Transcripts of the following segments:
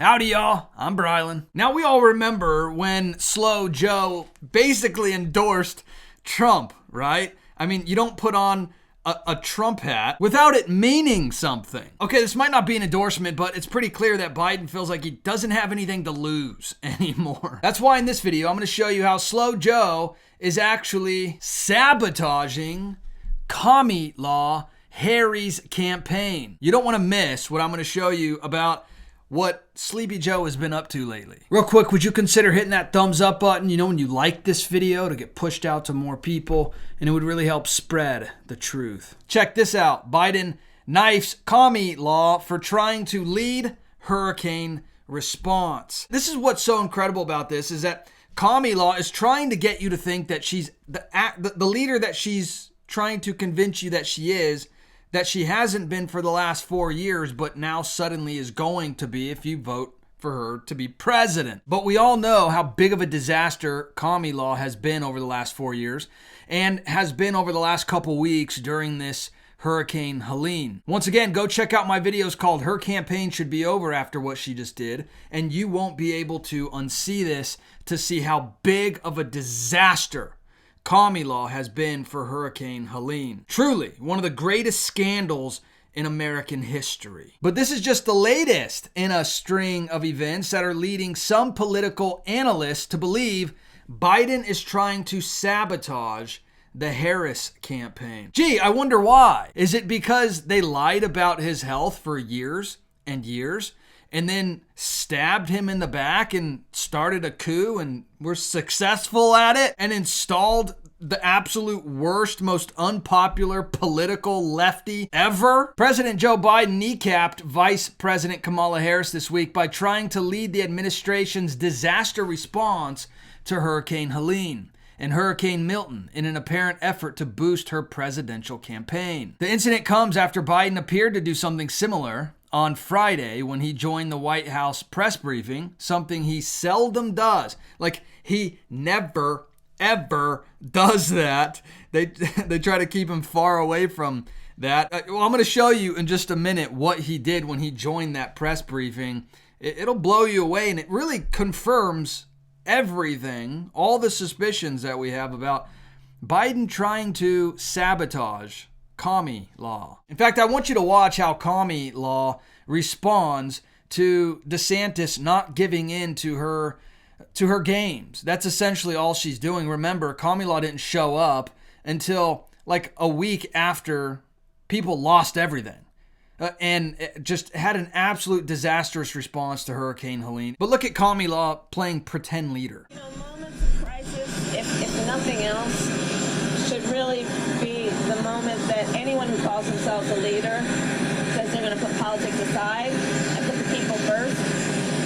Howdy, y'all. I'm Brylan. Now, we all remember when Slow Joe basically endorsed Trump, right? I mean, you don't put on a Trump hat without it meaning something. Okay, this might not be an endorsement, but it's pretty clear that Biden feels like he doesn't have anything to lose anymore. That's why in this video, I'm going to show you how Slow Joe is actually sabotaging commie law Harry's campaign. You don't want to miss what I'm going to show you about what Sleepy Joe has been up to lately. Real quick, would you consider hitting that thumbs up button, when you like this video, to get pushed out to more people, and it would really help spread the truth. Check this out. Biden knifes commie law for trying to lead hurricane response. This is what's so incredible about this, is that commie law is trying to get you to think that she's the leader that she's trying to convince you that she is, that she hasn't been for the last 4 years, but now suddenly is going to be if you vote for her to be president. But we all know how big of a disaster commie law has been over the last 4 years and has been over the last couple weeks during this Hurricane Helene. Once again, go check out my videos called Her Campaign Should Be Over After What She Just Did, and you won't be able to unsee this to see how big of a disaster commie law has been for Hurricane Helene. Truly, one of the greatest scandals in American history. But this is just the latest in a string of events that are leading some political analysts to believe Biden is trying to sabotage the Harris campaign. Gee, I wonder why. Is it because they lied about his health for years and years, and then stabbed him in the back and started a coup and were successful at it and installed the absolute worst, most unpopular political lefty ever? President Joe Biden kneecapped Vice President Kamala Harris this week by trying to lead the administration's disaster response to Hurricane Helene and Hurricane Milton in an apparent effort to boost her presidential campaign. The incident comes after Biden appeared to do something similar on Friday when he joined the White House press briefing, something he seldom does. Like, he never, ever does that. They try to keep him far away from that. Well, I'm going to show you in just a minute what he did when he joined that press briefing. It'll blow you away, and it really confirms everything, all the suspicions that we have about Biden trying to sabotage commie law. In fact, I want you to watch how commie law responds to DeSantis not giving in to her games. That's essentially all she's doing. Remember, commie law didn't show up until like a week after people lost everything. And it just had an absolute disastrous response to Hurricane Helene. But look at commie law playing pretend leader. Moments of crisis, if nothing else, should really be the moment that anyone who calls themselves a leader says they're going to put politics aside and put the people first.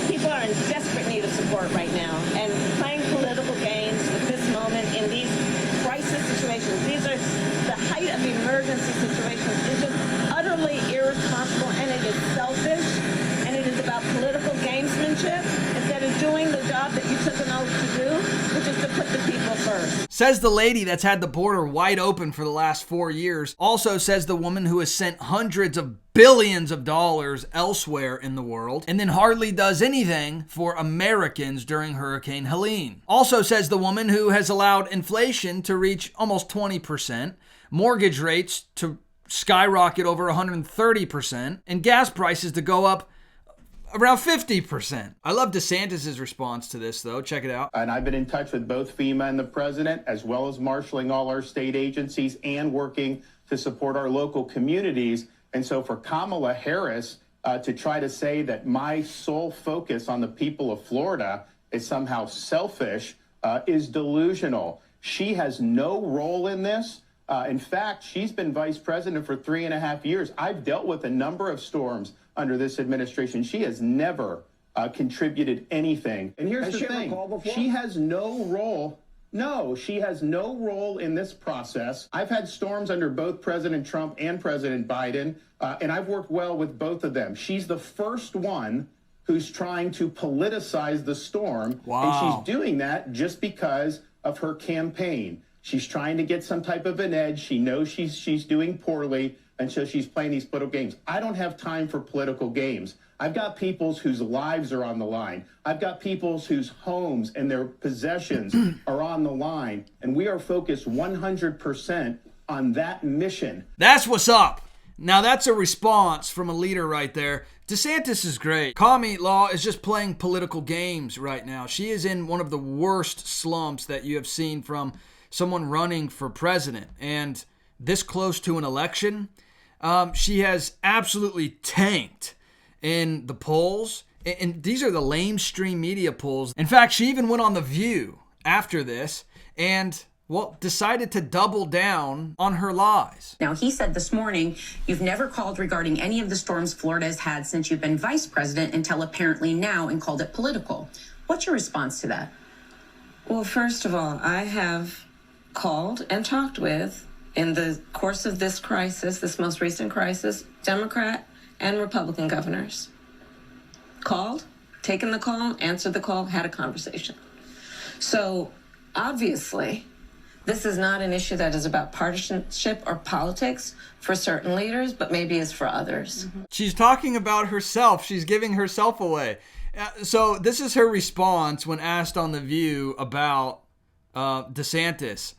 People are in desperate need of support right now, and playing political games with this moment in these crisis situations, these are the height of emergency situations, is just utterly irresponsible, and it is selfish, and it is about political gamesmanship instead of doing the job that you took an oath to do, which is to put the people first. Says the lady that's had the border wide open for the last 4 years. Also says the woman who has sent hundreds of billions of dollars elsewhere in the world and then hardly does anything for Americans during Hurricane Helene. Also says the woman who has allowed inflation to reach almost 20%, mortgage rates to skyrocket over 130%, and gas prices to go up around 50%. I love DeSantis' response to this, though. Check it out. And I've been in touch with both FEMA and the president, as well as marshaling all our state agencies and working to support our local communities. And so for Kamala Harris to try to say that my sole focus on the people of Florida is somehow selfish is delusional. She has no role in this. In fact, she's been vice president for 3.5 years. I've dealt with a number of storms under this administration. She has never contributed anything. And here's the thing. She has no role. No, she has no role in this process. I've had storms under both President Trump and President Biden, and I've worked well with both of them. She's the first one who's trying to politicize the storm. Wow. And she's doing that just because of her campaign. She's trying to get some type of an edge. She knows she's doing poorly. And so she's playing these political games. I don't have time for political games. I've got people whose lives are on the line. I've got people whose homes and their possessions are on the line. And we are focused 100% on that mission. That's what's up. Now that's a response from a leader right there. DeSantis is great. Commie Law is just playing political games right now. She is in one of the worst slumps that you have seen from someone running for president. And this close to an election, she has absolutely tanked in the polls. And these are the lamestream media polls. In fact, she even went on The View after this and decided to double down on her lies. Now, he said this morning, you've never called regarding any of the storms Florida has had since you've been vice president until apparently now, and called it political. What's your response to that? Well, first of all, I have called and talked with, in the course of this crisis, this most recent crisis, Democrat and Republican governors. Called, taken the call, answered the call, had a conversation. So, obviously, this is not an issue that is about partisanship or politics for certain leaders, but maybe is for others. She's talking about herself. She's giving herself away. So this is her response when asked on The View about DeSantis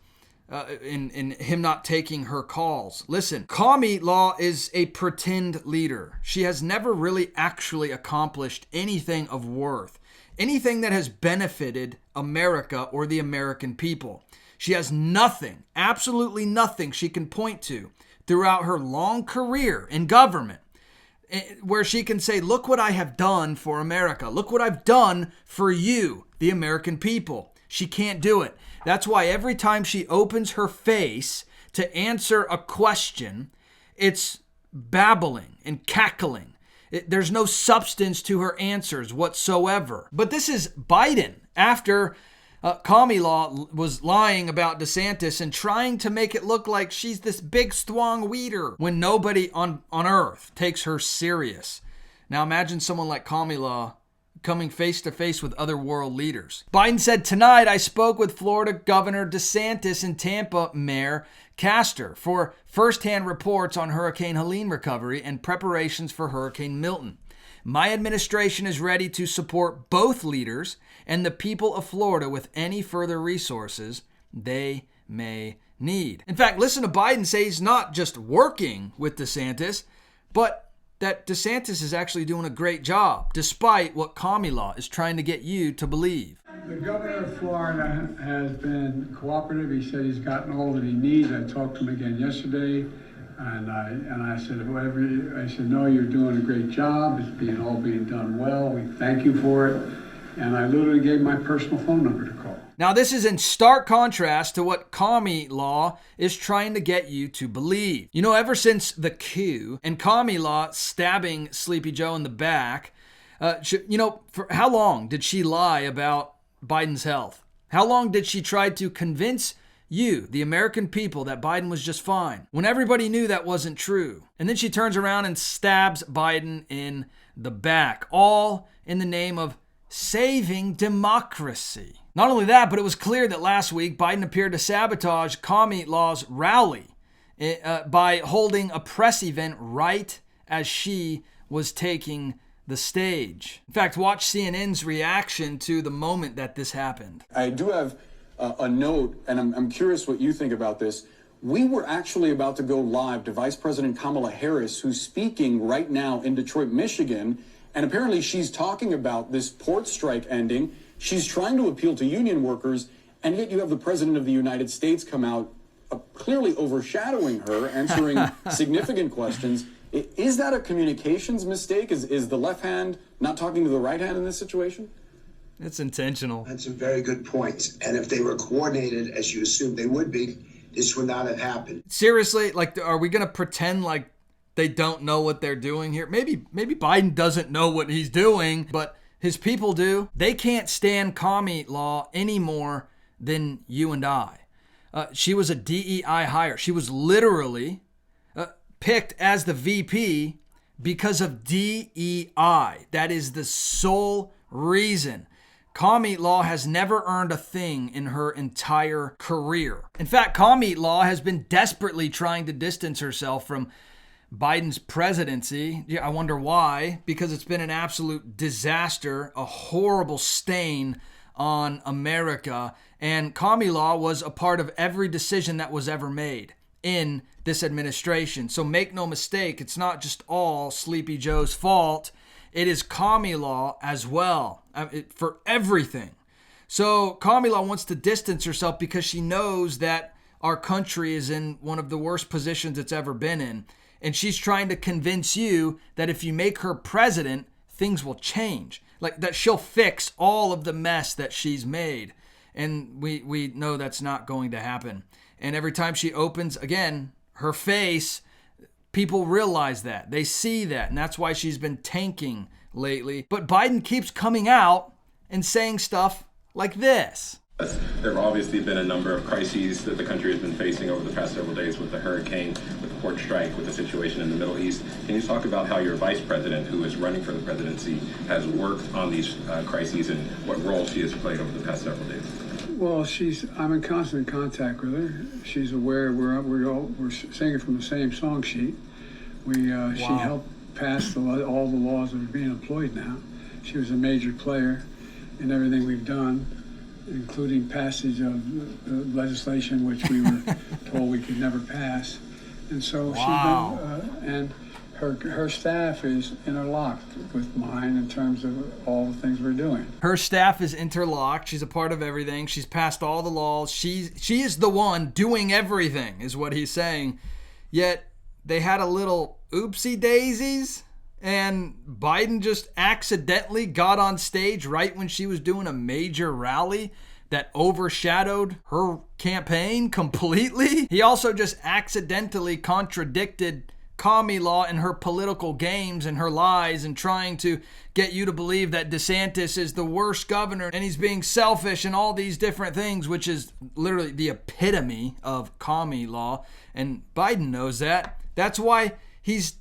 in him not taking her calls. Listen, Commie Law is a pretend leader. She has never really actually accomplished anything of worth, anything that has benefited America or the American people. She has nothing, absolutely nothing she can point to throughout her long career in government where she can say, look what I have done for America. Look what I've done for you, the American people. She can't do it. That's why every time she opens her face to answer a question, it's babbling and cackling. There's no substance to her answers whatsoever. But this is Biden after Commie Law was lying about DeSantis and trying to make it look like she's this big, strong leader when nobody on earth takes her serious. Now imagine someone like Commie Law coming face to face with other world leaders. Biden said, tonight I spoke with Florida Governor DeSantis and Tampa Mayor Castor for firsthand reports on Hurricane Helene recovery and preparations for Hurricane Milton. My administration is ready to support both leaders and the people of Florida with any further resources they may need. In fact, listen to Biden say he's not just working with DeSantis, but that DeSantis is actually doing a great job, despite what Commie Law is trying to get you to believe. The governor of Florida has been cooperative. He said he's gotten all that he needs. I talked to him again yesterday, and I said, no, you're doing a great job. It's all being done well. We thank you for it. And I literally gave my personal phone number to call. Now, this is in stark contrast to what Commie Law is trying to get you to believe. You know, ever since the coup and Commie Law stabbing Sleepy Joe in the back, for how long did she lie about Biden's health? How long did she try to convince you, the American people, that Biden was just fine, when everybody knew that wasn't true? And then she turns around and stabs Biden in the back, all in the name of saving democracy. Not only that, but it was clear that last week Biden appeared to sabotage Commie Law's rally by holding a press event right as she was taking the stage. In fact, watch CNN's reaction to the moment that this happened. I do have a note, and I'm curious what you think about this. We were actually about to go live to Vice President Kamala Harris, who's speaking right now in Detroit, Michigan, and apparently she's talking about this port strike ending. She's trying to appeal to union workers, and yet you have the President of the United States come out clearly overshadowing her, answering significant questions. Is that a communications mistake? Is the left hand not talking to the right hand in this situation? It's intentional. That's a very good point. And if they were coordinated, as you assumed they would be, this would not have happened. Seriously, are we going to pretend like they don't know what they're doing here? Maybe Biden doesn't know what he's doing, but his people do. They can't stand Commie Law any more than you and I. She was a DEI hire. She was literally picked as the VP because of DEI. That is the sole reason. Commie Law has never earned a thing in her entire career. In fact, Commie Law has been desperately trying to distance herself from Biden's presidency. I wonder why, because it's been an absolute disaster, a horrible stain on America. And commie law was a part of every decision that was ever made in this administration. So make no mistake, it's not just all Sleepy Joe's fault. It is commie law as well, for everything. So commie law wants to distance herself because she knows that our country is in one of the worst positions it's ever been in. And she's trying to convince you that if you make her president, things will change. Like that she'll fix all of the mess that she's made. And we know that's not going to happen. And every time she opens, again, her face, people realize that. They see that. And that's why she's been tanking lately. But Biden keeps coming out and saying stuff like this. There have obviously been a number of crises that the country has been facing over the past several days, with the hurricane, with the port strike, with the situation in the Middle East. Can you talk about how your vice president, who is running for the presidency, has worked on these crises and what role she has played over the past several days? Well, I'm in constant contact with her. She's aware we're singing from the same song sheet. She helped pass all the laws that are being employed now. She was a major player in everything we've done, including passage of legislation which we were told we could never pass. And so she's been, and her staff is interlocked with mine in terms of all the things we're doing. Her staff is interlocked. She's a part of everything. She's passed all the laws. She is the one doing everything, is what he's saying. Yet they had a little oopsie daisies, and Biden just accidentally got on stage right when she was doing a major rally that overshadowed her campaign completely. He also just accidentally contradicted commie law in her political games and her lies, and trying to get you to believe that DeSantis is the worst governor and he's being selfish and all these different things, which is literally the epitome of commie law. And Biden knows that. That's why he's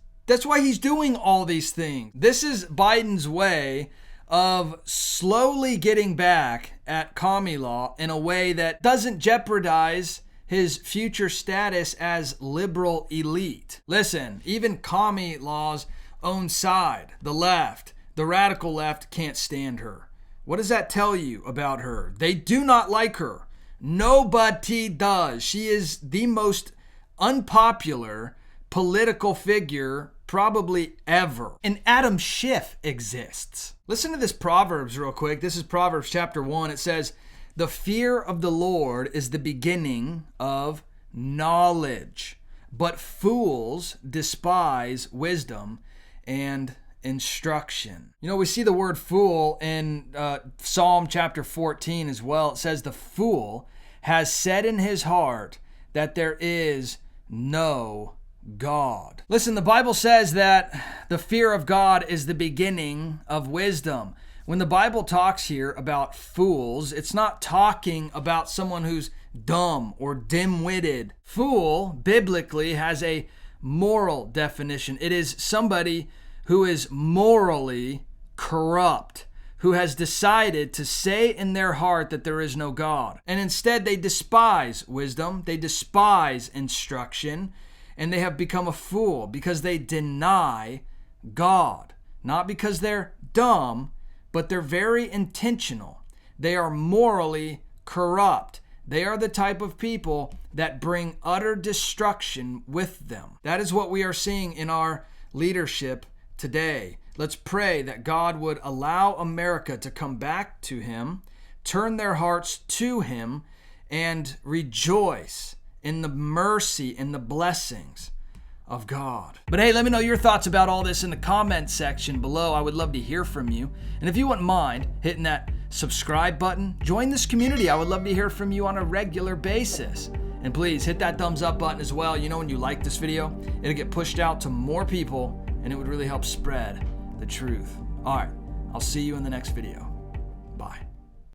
doing all these things. This is Biden's way of slowly getting back at commie law in a way that doesn't jeopardize his future status as liberal elite. Listen, even commie law's own side, the left, the radical left, can't stand her. What does that tell you about her? They do not like her. Nobody does. She is the most unpopular political figure probably ever. And Adam Schiff exists. Listen to this Proverbs real quick. This is Proverbs chapter 1. It says, "The fear of the Lord is the beginning of knowledge, but fools despise wisdom and instruction." You know, we see the word fool in Psalm chapter 14 as well. It says, "The fool has said in his heart that there is no God." Listen, the Bible says that the fear of God is the beginning of wisdom. When the Bible talks here about fools, it's not talking about someone who's dumb or dim-witted. Fool, biblically, has a moral definition. It is somebody who is morally corrupt, who has decided to say in their heart that there is no God. And instead, they despise wisdom, they despise instruction, and they have become a fool because they deny God. Not because they're dumb, but they're very intentional. They are morally corrupt. They are the type of people that bring utter destruction with them. That is what we are seeing in our leadership today. Let's pray that God would allow America to come back to Him, turn their hearts to Him, and rejoice in the mercy and the blessings of God. But hey, let me know your thoughts about all this in the comments section below. I would love to hear from you. And if you wouldn't mind hitting that subscribe button, join this community. I would love to hear from you on a regular basis. And please hit that thumbs up button as well. You know, when you like this video, it'll get pushed out to more people and it would really help spread the truth. All right, I'll see you in the next video. Bye.